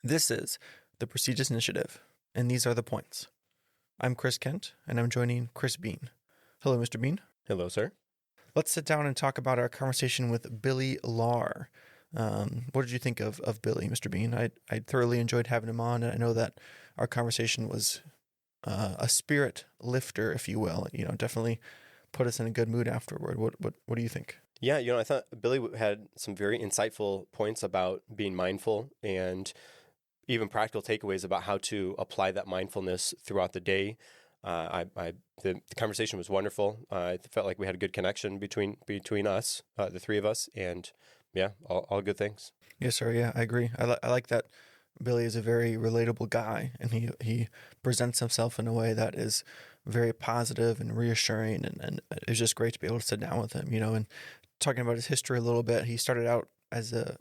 This is the Prestigious Initiative, and these are the points. I'm Chris Kent, and I'm joining Chris Bean. Hello, Mr. Bean. Hello, sir. Let's sit down and talk about our conversation with Billy Lahr. What did you think of Billy, Mr. Bean? I thoroughly enjoyed having him on, and I know that our conversation was a spirit lifter, if you will. Definitely put us in a good mood afterward. What do you think? Yeah, I thought Billy had some very insightful points about being mindful and even practical takeaways about how to apply that mindfulness throughout the day. The conversation was wonderful. I felt like we had a good connection between us, the three of us, and yeah, all good things. Yes, sir. Yeah, I agree. I like that Billy is a very relatable guy, and he presents himself in a way that is very positive and reassuring, and it's just great to be able to sit down with him, and talking about his history a little bit. He started out as a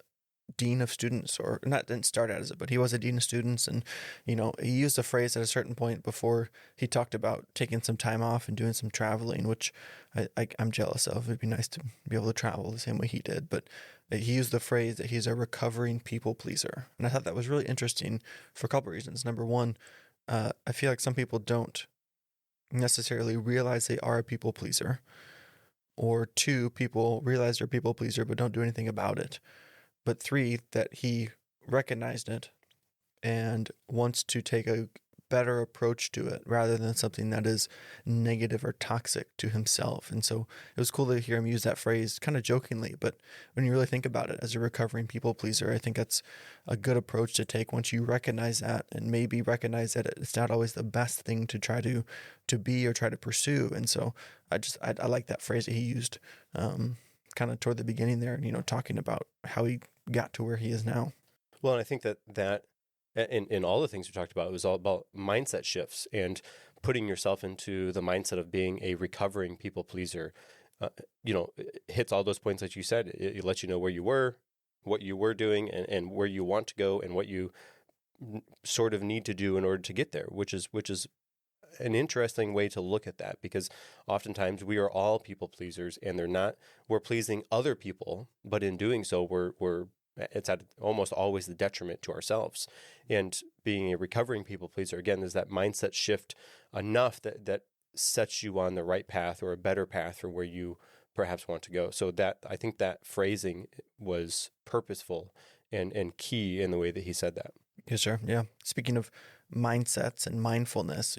dean of students, or not, didn't start out as it, but he was a dean of students. And, he used a phrase at a certain point before he talked about taking some time off and doing some traveling, which I'm jealous of. It'd be nice to be able to travel the same way he did. But he used the phrase that he's a recovering people pleaser. And I thought that was really interesting for a couple of reasons. Number one, I feel like some people don't necessarily realize they are a people pleaser. Or two, people realize they're a people pleaser but don't do anything about it. But three, that he recognized it and wants to take a better approach to it rather than something that is negative or toxic to himself. And so it was cool to hear him use that phrase kind of jokingly, but when you really think about it as a recovering people pleaser, I think that's a good approach to take once you recognize that, and maybe recognize that it's not always the best thing to try to be or try to pursue. And so I like that phrase that he used kind of toward the beginning there, talking about how he got to where he is now. Well, and I think that in all the things we talked about, it was all about mindset shifts and putting yourself into the mindset of being a recovering people pleaser. It hits all those points that you said. It lets you know where you were, what you were doing, and where you want to go, and what you sort of need to do in order to get there, which is an interesting way to look at that, because oftentimes we are all people pleasers, and we're pleasing other people, but in doing so, it's at almost always the detriment to ourselves. And being a recovering people pleaser, again, there's that mindset shift enough that sets you on the right path, or a better path for where you perhaps want to go. So I think that phrasing was purposeful and key in the way that he said that. Yes, sir. Yeah. Speaking of mindsets and mindfulness,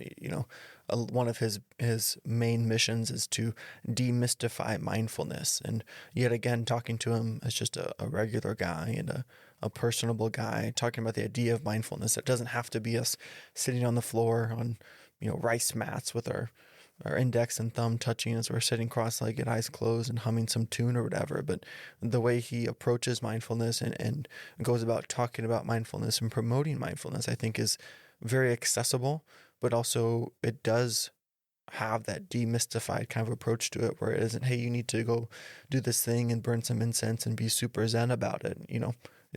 one of his main missions is to demystify mindfulness. And yet again, talking to him as just a regular guy and a personable guy, talking about the idea of mindfulness. It doesn't have to be us sitting on the floor on, rice mats with our index and thumb touching as we're sitting cross-legged, eyes closed, and humming some tune or whatever. But the way he approaches mindfulness and goes about talking about mindfulness and promoting mindfulness, I think is very accessible, but also it does have that demystified kind of approach to it, where it isn't, hey, you need to go do this thing and burn some incense and be super zen about it.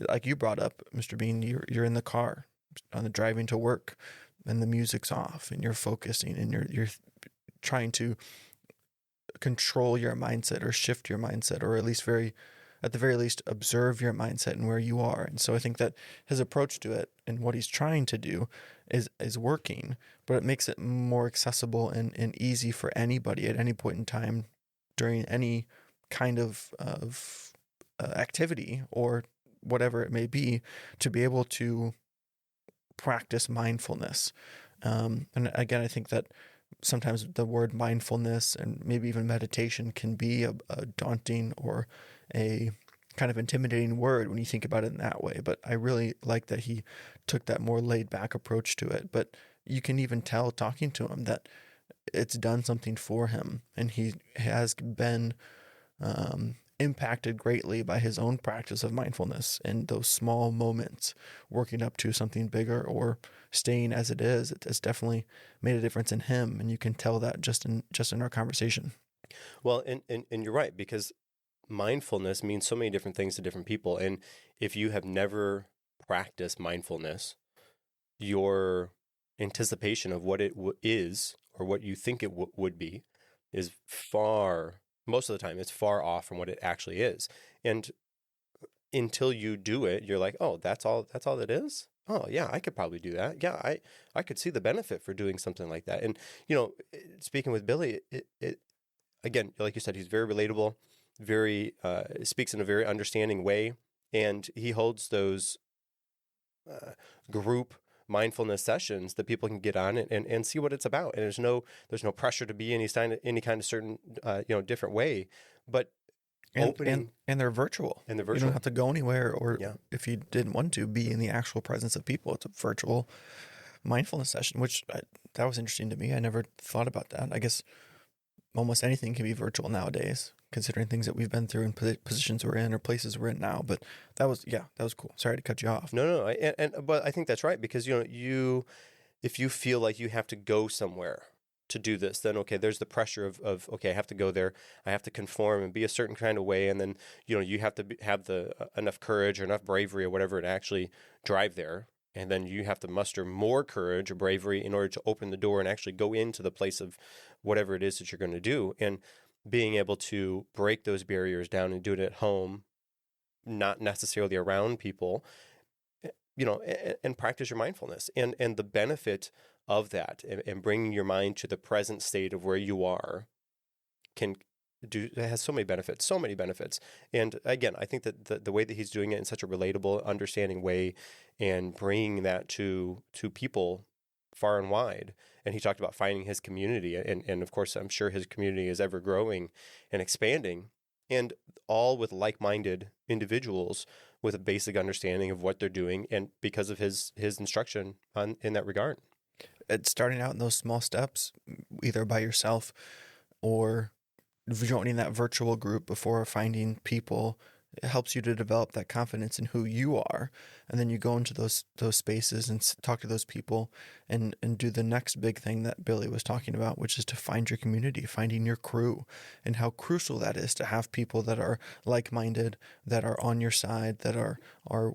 Like you brought up, Mr. Bean, you're in the car on the driving to work, and the music's off, and you're focusing, and you're trying to control your mindset or shift your mindset, or at the very least, observe your mindset and where you are. And so I think that his approach to it and what he's trying to do is working, but it makes it more accessible and easy for anybody at any point in time during any kind of activity or whatever it may be, to be able to practice mindfulness. And again, I think that sometimes the word mindfulness and maybe even meditation can be a daunting or a kind of intimidating word when you think about it in that way. But I really like that he took that more laid back approach to it. But you can even tell talking to him that it's done something for him, and he has been impacted greatly by his own practice of mindfulness and those small moments working up to something bigger or staying as it is. It has definitely made a difference in him, and you can tell that just in our conversation. Well, and you're right, because mindfulness means so many different things to different people. And if you have never practiced mindfulness, your anticipation of what it is, or what you think it would be, is most of the time, it's far off from what it actually is. And until you do it, you're like, oh, that's all it is? oh yeah, I could probably do that. Yeah, I could see the benefit for doing something like that. And speaking with Billy, it again, like you said, he's very relatable, very speaks in a very understanding way, and he holds those uh, group mindfulness sessions that people can get on and see what it's about. And there's no pressure to be any kind of certain different way, but opening And they're virtual. and the You don't virtual. have to go anywhere, or Yeah. if you didn't want to be in the actual presence of people, it's a virtual mindfulness session, which that was interesting to me. I never thought about that. I guess almost anything can be virtual nowadays, considering things that we've been through and positions we're in or places we're in now. But that was cool. Sorry to cut you off. No, but I think that's right, because if you feel like you have to go somewhere to do this, then okay, there's the pressure of okay, I have to go there, I have to conform and be a certain kind of way, and then you have to have the enough courage or enough bravery or whatever to actually drive there, and then you have to muster more courage or bravery in order to open the door and actually go into the place of whatever it is that you're going to do, and being able to break those barriers down and do it at home, not necessarily around people, and practice your mindfulness and the benefit of that, and bringing your mind to the present state of where you are can do, it has so many benefits. And again, I think that the way that he's doing it in such a relatable, understanding way, and bringing that to people far and wide. And he talked about finding his community, and of course, I'm sure his community is ever growing and expanding, and all with like-minded individuals with a basic understanding of what they're doing, and because of his instruction in that regard. It's starting out in those small steps, either by yourself or joining that virtual group before finding people. It helps you to develop that confidence in who you are, and then you go into those spaces and talk to those people, and do the next big thing that Billy was talking about, which is to find your community, finding your crew, and how crucial that is to have people that are like-minded, that are on your side, that are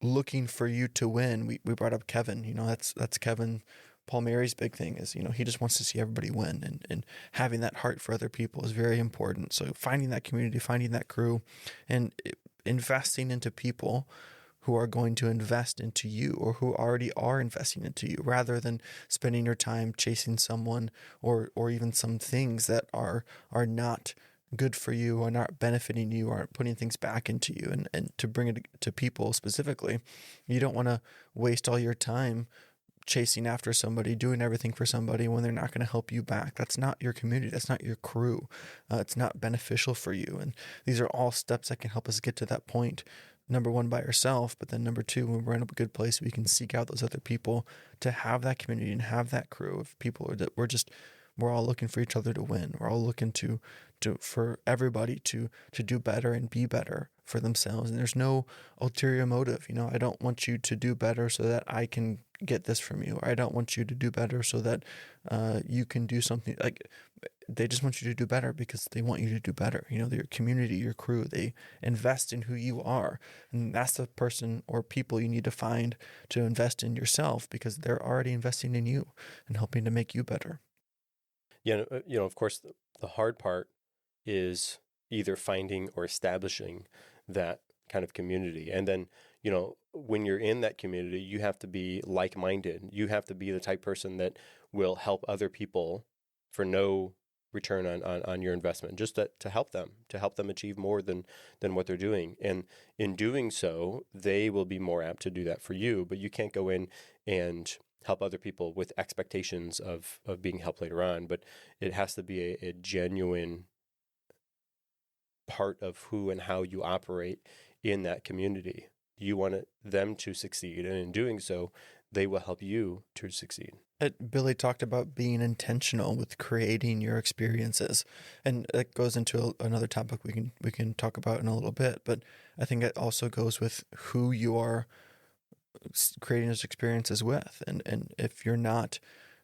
looking for you to win. We brought up Kevin. That's Kevin Palmieri's big thing is, he just wants to see everybody win, and having that heart for other people is very important. So finding that community, finding that crew, and investing into people who are going to invest into you, or who already are investing into you, rather than spending your time chasing someone or even some things that are not good for you, or not benefiting you, or putting things back into you. And to bring it to people specifically, you don't want to waste all your time chasing after somebody, doing everything for somebody when they're not going to help you back. That's not your community. That's not your crew. It's not beneficial for you. And these are all steps that can help us get to that point. Number one, by ourselves, but then number two, when we're in a good place, we can seek out those other people to have that community and have that crew of people that we're all looking for each other to win. We're all looking for everybody to do better and be better for themselves. And there's no ulterior motive. I don't want you to do better so that I can get this from you, or I don't want you to do better so that you can do something. Like, they just want you to do better because they want you to do better. Your community, your crew, they invest in who you are, and that's the person or people you need to find to invest in yourself, because they're already investing in you and helping to make you better. Yeah, of course, the hard part is either finding or establishing that kind of community. And then, when you're in that community, you have to be like-minded. You have to be the type person that will help other people for no return on your investment, just to help them achieve more than what they're doing. And in doing so, they will be more apt to do that for you, but you can't go in and help other people with expectations of being helped later on. But it has to be a genuine part of who and how you operate in that community. You want them to succeed, and in doing so, they will help you to succeed. Billy talked about being intentional with creating your experiences, and that goes into another topic we can talk about in a little bit. But I think it also goes with who you are creating those experiences with, and if you're not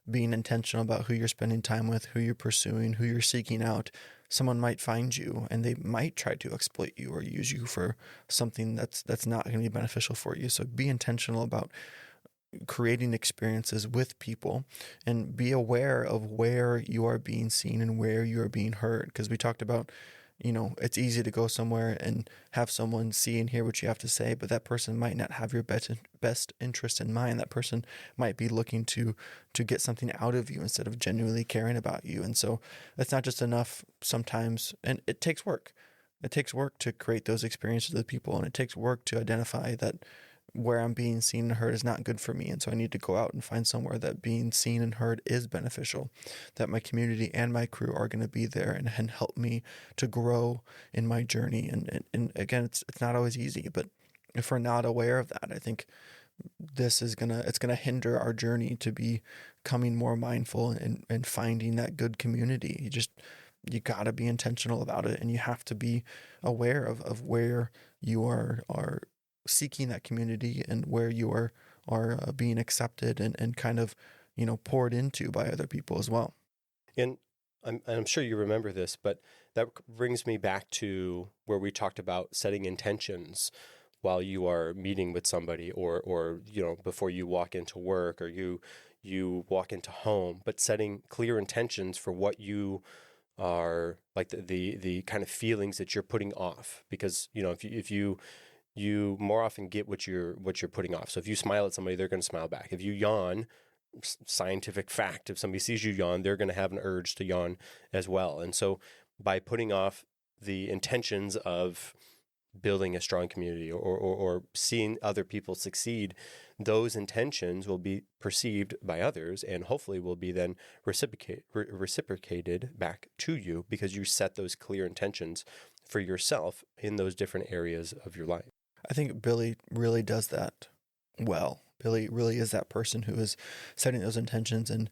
being intentional about who you're spending time with, who you're pursuing, who you're seeking out, someone might find you and they might try to exploit you or use you for something that's not going to be beneficial for you. So be intentional about creating experiences with people, and be aware of where you are being seen and where you are being heard. Because we talked about it's easy to go somewhere and have someone see and hear what you have to say, but that person might not have your best interest in mind. That person might be looking to get something out of you instead of genuinely caring about you. And so it's not just enough sometimes, and it takes work. It takes work to create those experiences with people, and it takes work to identify that where I'm being seen and heard is not good for me. And so I need to go out and find somewhere that being seen and heard is beneficial, that my community and my crew are going to be there and help me to grow in my journey. And again, it's not always easy, but if we're not aware of that, I think it's gonna hinder our journey to be becoming more mindful and finding that good community. You gotta be intentional about it, and you have to be aware of where you are seeking that community and where you are being accepted and kind of poured into by other people as well. And I'm sure you remember this, but that brings me back to where we talked about setting intentions while you are meeting with somebody, or before you walk into work, or you walk into home, but setting clear intentions for what you are, like the kind of feelings that you're putting off. Because if you more often get what you're putting off. So if you smile at somebody, they're going to smile back. If you yawn, scientific fact, if somebody sees you yawn, they're going to have an urge to yawn as well. And so by putting off the intentions of building a strong community, or seeing other people succeed, those intentions will be perceived by others and hopefully will be then reciprocated back to you, because you set those clear intentions for yourself in those different areas of your life. I think Billy really does that well. Billy really is that person who is setting those intentions and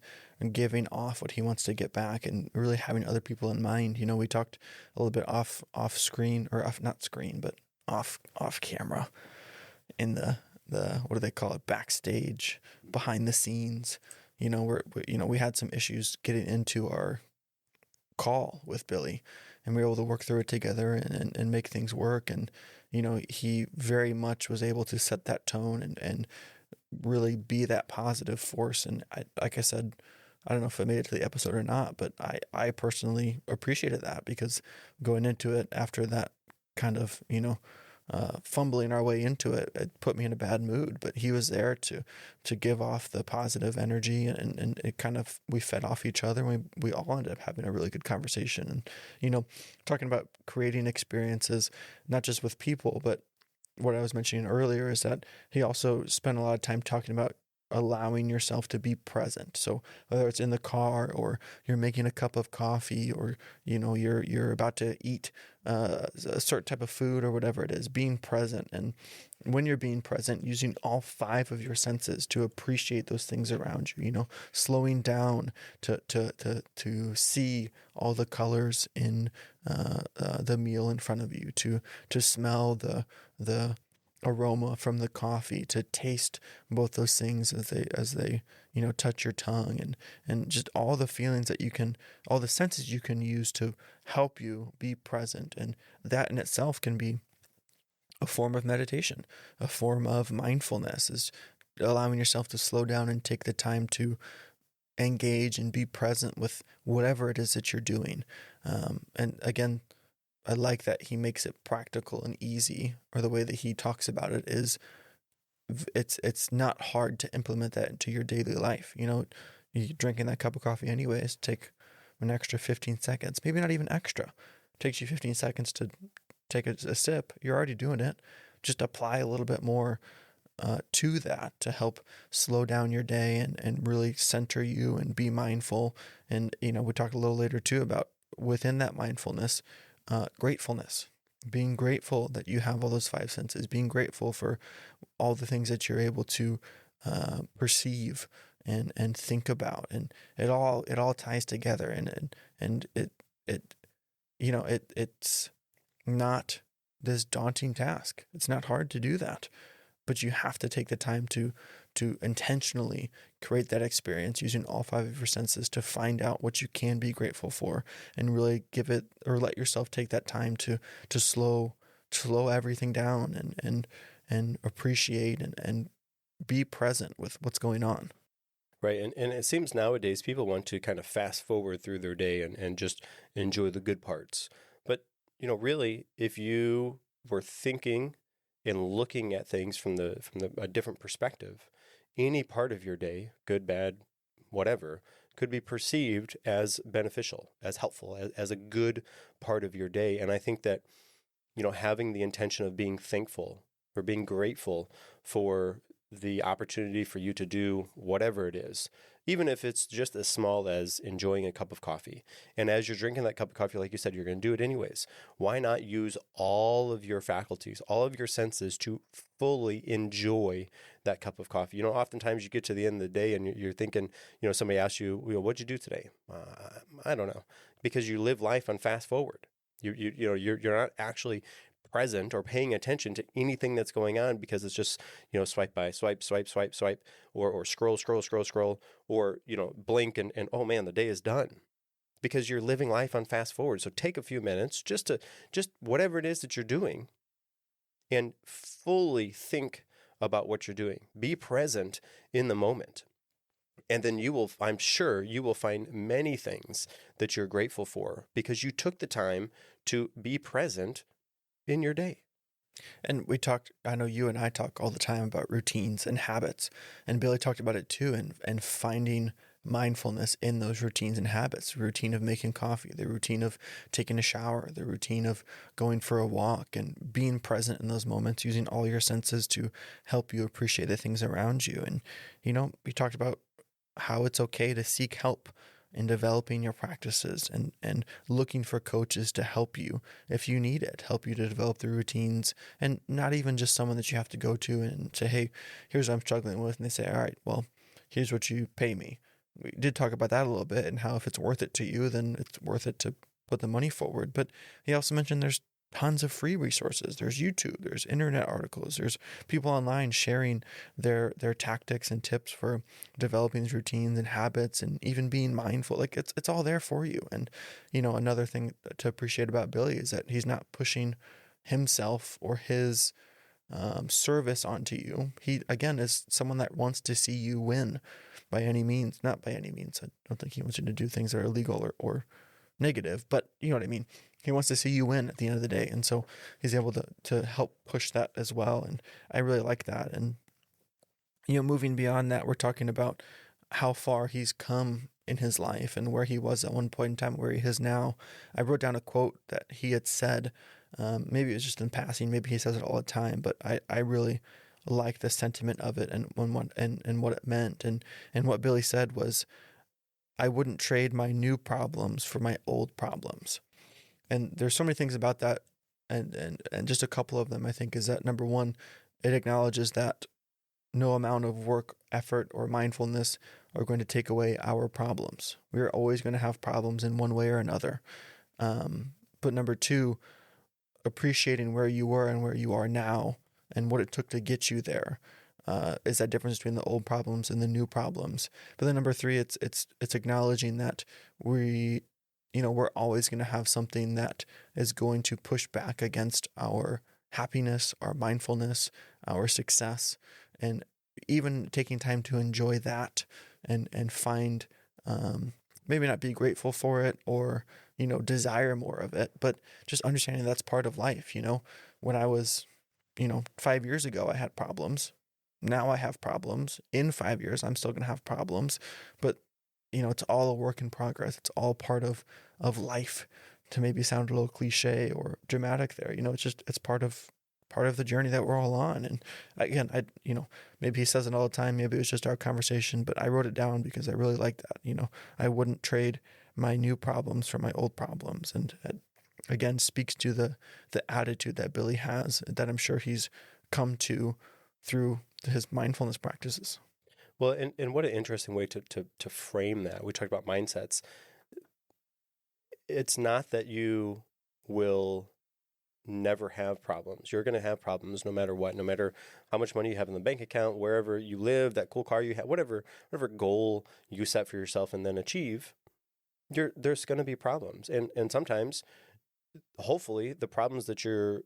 giving off what he wants to get back, and really having other people in mind. We talked a little bit off screen, or off, not screen, but off camera, in the what do they call it, backstage, behind the scenes. We had some issues getting into our call with Billy, and we were able to work through it together and make things work. And he very much was able to set that tone and really be that positive force. And like I said, I don't know if I made it to the episode or not, but I personally appreciated that, because going into it after that kind of, fumbling our way into it, it put me in a bad mood. But he was there to give off the positive energy, and it kind of, we fed off each other, and we all ended up having a really good conversation. And, talking about creating experiences, not just with people, but what I was mentioning earlier is that he also spent a lot of time talking about allowing yourself to be present. So whether it's in the car, or you're making a cup of coffee, or you're about to eat a certain type of food, or whatever it is, being present. And when you're being present, using all 5 of your senses to appreciate those things around you, slowing down to see all the colors in the meal in front of you, to smell the aroma from the coffee, to taste both those things as they touch your tongue, and just all the feelings that all the senses you can use to help you be present. And that in itself can be a form of meditation, a form of mindfulness, is allowing yourself to slow down and take the time to engage and be present with whatever it is that you're doing. And again, I like that he makes it practical and easy, or the way that he talks about it is, it's not hard to implement that into your daily life. You're drinking that cup of coffee anyways, take an extra 15 seconds, maybe not even extra. It takes you 15 seconds to take a sip. You're already doing it. Just apply a little bit more to that to help slow down your day and really center you and be mindful. And, we talked a little later too about, within that mindfulness, gratefulness, being grateful that you have all those 5 senses, being grateful for all the things that you're able to perceive and think about. And it all ties together, and it's not this daunting task. It's not hard to do that, but you have to take the time to intentionally create that experience using all 5 of your senses to find out what you can be grateful for, and really give it, or let yourself take that time to slow everything down and appreciate and be present with what's going on. Right. And it seems nowadays people want to kind of fast forward through their day and just enjoy the good parts. But really, if you were thinking and looking at things from a different perspective, any part of your day, good, bad, whatever, could be perceived as beneficial, as helpful, as a good part of your day. And I think that, having the intention of being thankful or being grateful for the opportunity for you to do whatever it is, even if it's just as small as enjoying a cup of coffee. And as you're drinking that cup of coffee, like you said, you're going to do it anyways. Why not use all of your faculties, all of your senses to fully enjoy that cup of coffee? Oftentimes you get to the end of the day and you're thinking, somebody asks you, what'd you do today? I don't know, because you live life on fast forward. You're not actually present or paying attention to anything that's going on, because it's just, swipe by swipe, swipe, swipe, swipe, or scroll, scroll, scroll, scroll, or, blink and oh man, the day is done, because you're living life on fast forward. So take a few minutes just whatever it is that you're doing, and fully think about what you're doing. Be present in the moment. And then I'm sure you will find many things that you're grateful for, because you took the time to be present in your day. And I know you and I talk all the time about routines and habits, and Billy talked about it too, and finding mindfulness in those routines and habits, the routine of making coffee, the routine of taking a shower, the routine of going for a walk, and being present in those moments, using all your senses to help you appreciate the things around you. And, we talked about how it's okay to seek help in developing your practices, and looking for coaches to help you if you need it, help you to develop the routines, and not even just someone that you have to go to and say, hey, here's what I'm struggling with. And they say, all right, well, here's what you pay me. We did talk about that a little bit, and how if it's worth it to you, then it's worth it to put the money forward. But he also mentioned there's tons of free resources. There's YouTube, there's internet articles, there's people online sharing their tactics and tips for developing these routines and habits, and even being mindful. Like it's all there for you. And another thing to appreciate about Billy is that he's not pushing himself or his service onto you. He, again, is someone that wants to see you win by any means. Not by any means. I don't think he wants you to do things that are illegal or negative, but you know what I mean. He wants to see you win at the end of the day. And so he's able to help push that as well. And I really like that. And, moving beyond that, we're talking about how far he's come in his life and where he was at one point in time, where he is now. I wrote down a quote that he had said. Maybe it was just in passing. Maybe he says it all the time, but I really like the sentiment of it, and what it meant. And what Billy said was, I wouldn't trade my new problems for my old problems. And there's so many things about that, and just a couple of them, I think, is that number one, it acknowledges that no amount of work, effort, or mindfulness are going to take away our problems. We're always going to have problems in one way or another. But number two, appreciating where you were and where you are now, and what it took to get you there. Is that difference between the old problems and the new problems. But then number three, it's acknowledging that we're always going to have something that is going to push back against our happiness, our mindfulness, our success, and even taking time to enjoy that, and find, maybe not be grateful for it, or desire more of it, but just understanding that's part of life. When I was 5 years ago, I had problems. Now I have problems. In 5 years, I'm still going to have problems, but it's all a work in progress. It's all part of life, to maybe sound a little cliche or dramatic there. It's part of the journey that we're all on. And again, maybe he says it all the time. Maybe it was just our conversation, but I wrote it down because I really like that. I wouldn't trade my new problems for my old problems. And again, speaks to the attitude that Billy has, that I'm sure he's come to through his mindfulness practices. Well, and what an interesting way to frame that. We talked about mindsets. It's not that you will never have problems. You're going to have problems no matter what, no matter how much money you have in the bank account, wherever you live, that cool car you have, whatever goal you set for yourself and then achieve, there's going to be problems. And sometimes, hopefully, the problems that you're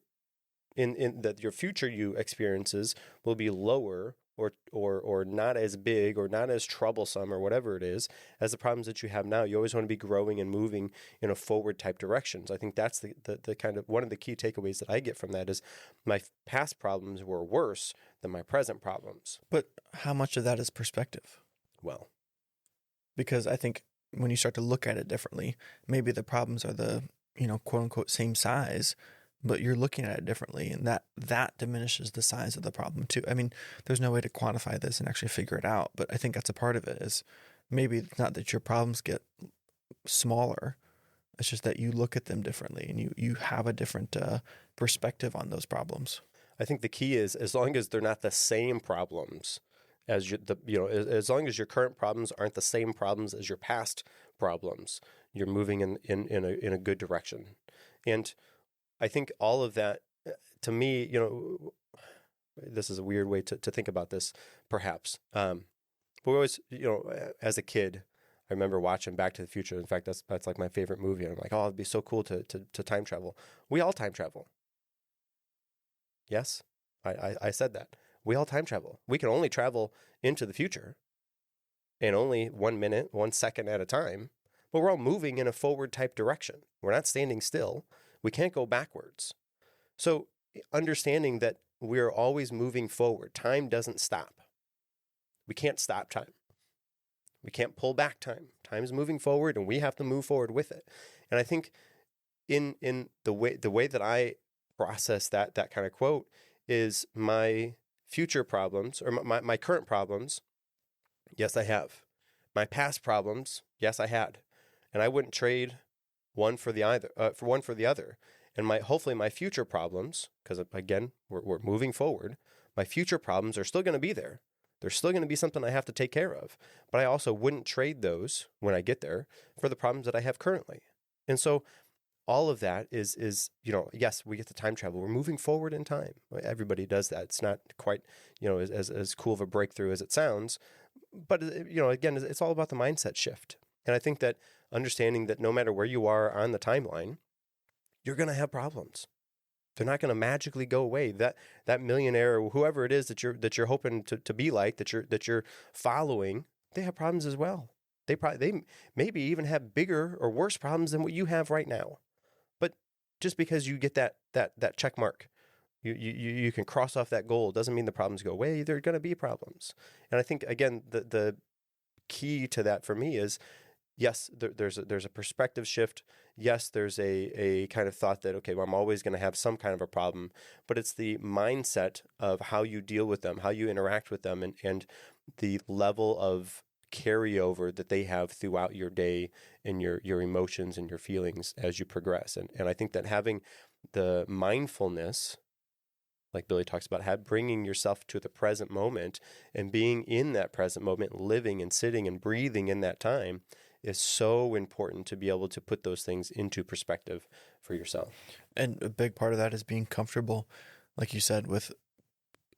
in that your future you experiences will be lower or not as big or not as troublesome or whatever it is as the problems that you have now. You always want to be growing and moving in a forward type directions. I think that's the kind of one of the key takeaways that I get from that is my past problems were worse than my present problems. But how much of that is perspective? Well, Because I think when you start to look at it differently, maybe the problems are the, quote unquote, same size, but you're looking at it differently, and that diminishes the size of the problem too. I mean, there's no way to quantify this and actually figure it out, but I think that's a part of it is maybe it's not that your problems get smaller. It's just that you look at them differently and you have a different perspective on those problems. I think the key is as long as they're not the same problems as as long as your current problems aren't the same problems as your past problems, you're moving in a good direction. And I think all of that, to me, this is a weird way to think about this, perhaps. But we always, as a kid, I remember watching Back to the Future. In fact, that's like my favorite movie. And I'm like, oh, it'd be so cool to time travel. We all time travel. Yes, I said that. We all time travel. We can only travel into the future in only 1 minute, 1 second at a time. But we're all moving in a forward type direction. We're not standing still. We can't go backwards. So understanding that we're always moving forward. Time doesn't stop. We can't stop time. We can't pull back time. Time is moving forward, and we have to move forward with it. And I think in the way that I process that kind of quote is my future problems or my current problems. Yes, I have. My past problems. Yes, I had. And I wouldn't trade one for the other. And hopefully my future problems, because again, we're moving forward, my future problems are still going to be there. They're still going to be something I have to take care of. But I also wouldn't trade those when I get there for the problems that I have currently. And so all of that is yes, we get to time travel. We're moving forward in time. Everybody does that. It's not quite, as cool of a breakthrough as it sounds. But, again, it's all about the mindset shift. And I think that understanding that no matter where you are on the timeline, you're going to have problems. They're not going to magically go away. That millionaire or whoever it is that you're hoping to be like, that you're following, they have problems as well. They maybe even have bigger or worse problems than what you have right now. But just because you get that check mark, you can cross off that goal, doesn't mean the problems go away. There are going to be problems. And I think, again, the key to that for me is, yes, there's a perspective shift. Yes, there's a kind of thought that, okay, well, I'm always going to have some kind of a problem, but it's the mindset of how you deal with them, how you interact with them, and the level of carryover that they have throughout your day and your emotions and your feelings as you progress. And I think that having the mindfulness, like Billy talks about, bringing yourself to the present moment and being in that present moment, living and sitting and breathing in that time is so important to be able to put those things into perspective for yourself. And a big part of that is being comfortable, like you said, with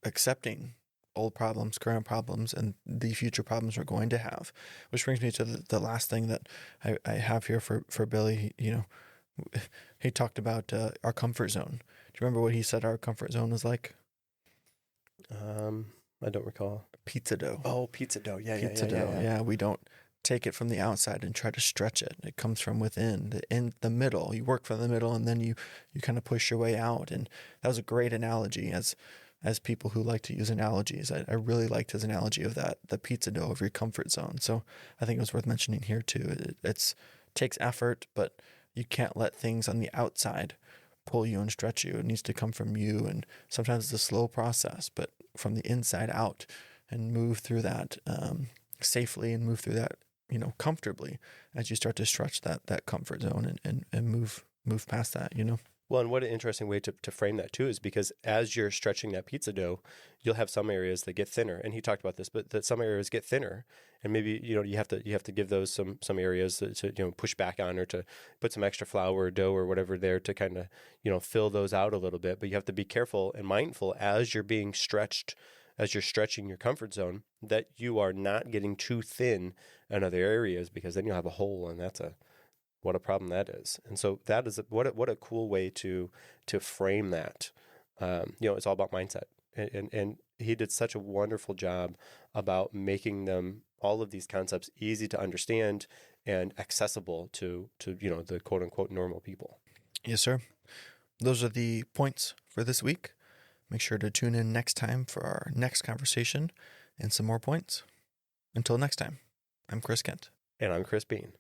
accepting old problems, current problems, and the future problems we're going to have. Which brings me to the last thing that I have here for Billy. He talked about our comfort zone. Do you remember what he said our comfort zone is like? I don't recall. Pizza dough. Oh, pizza dough. Pizza dough. Yeah, we don't take it from the outside and try to stretch it. It comes from within, in the middle. You work from the middle, and then you kind of push your way out. And that was a great analogy. As people who like to use analogies, I really liked his analogy of that, the pizza dough of your comfort zone. So I think it was worth mentioning here too. It takes effort, but you can't let things on the outside pull you and stretch you. It needs to come from you, and sometimes it's a slow process, but from the inside out, and move through that safely, and move through that comfortably as you start to stretch that comfort zone and move past that. Well, and what an interesting way to frame that too is because as you're stretching that pizza dough, you'll have some areas that get thinner. And he talked about this, but that some areas get thinner, and maybe you have to give those some areas to push back on, or to put some extra flour or dough or whatever there to kind of fill those out a little bit. But you have to be careful and mindful as you're being stretched, as you're stretching your comfort zone, that you are not getting too thin in other areas, because then you'll have a hole, and what a problem that is. And so that is what a cool way to frame that. It's all about mindset. And he did such a wonderful job about making them, all of these concepts, easy to understand and accessible to the quote unquote normal people. Yes, sir. Those are the points for this week. Make sure to tune in next time for our next conversation and some more points. Until next time, I'm Chris Kent. And I'm Chris Bean.